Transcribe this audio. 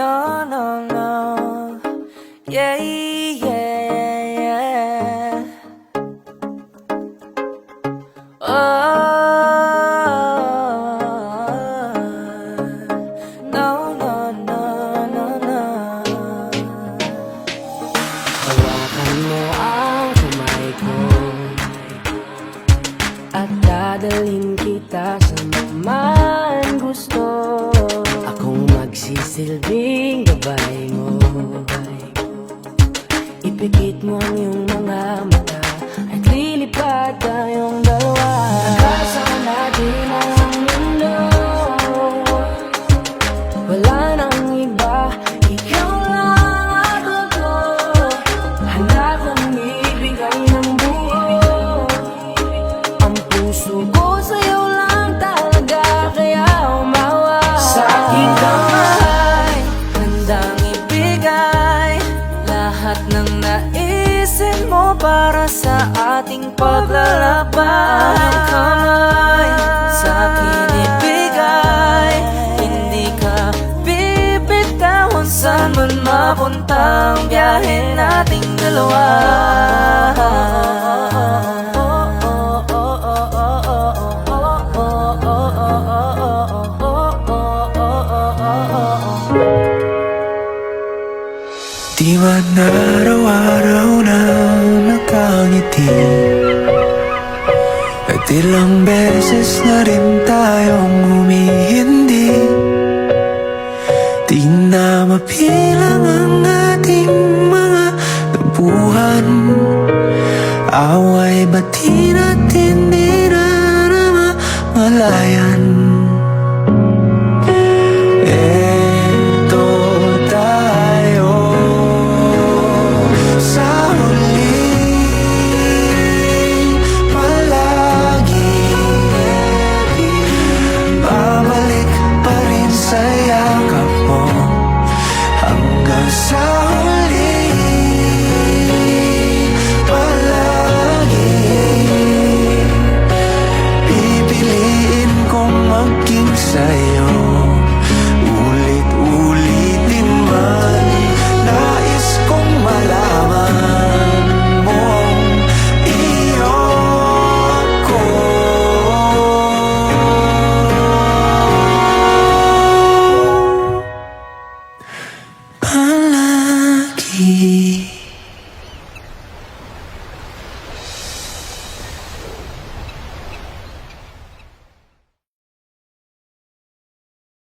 No, no, no. Yeah, yeah, yeah. Oh, no, no, no, no, no. Hawakan mo ang kamay ko at dadalhin kita sa man gusto. Akong magsisilbing gabay mo. Ipikit mo ang iyong mga mata at lilipad tayong dalawa. Nagkasama natin ang mundo. Wala nang iba, ikaw lang ako. Handa kong ibigay ng buo. Ang puso ko sa'yo lang talaga, kaya umawa. Sa aking kamay, handang ibigay lahat ng naisin mo para sa ating paglalakbay. Ang kamay sa akin ibigay, hindi ka bibitawon. Saan man mapunta ang biyahe nating dalawa. Di man araw-araw na nakangiti, at ilang beses na rin tayong humihindi. Di na mapili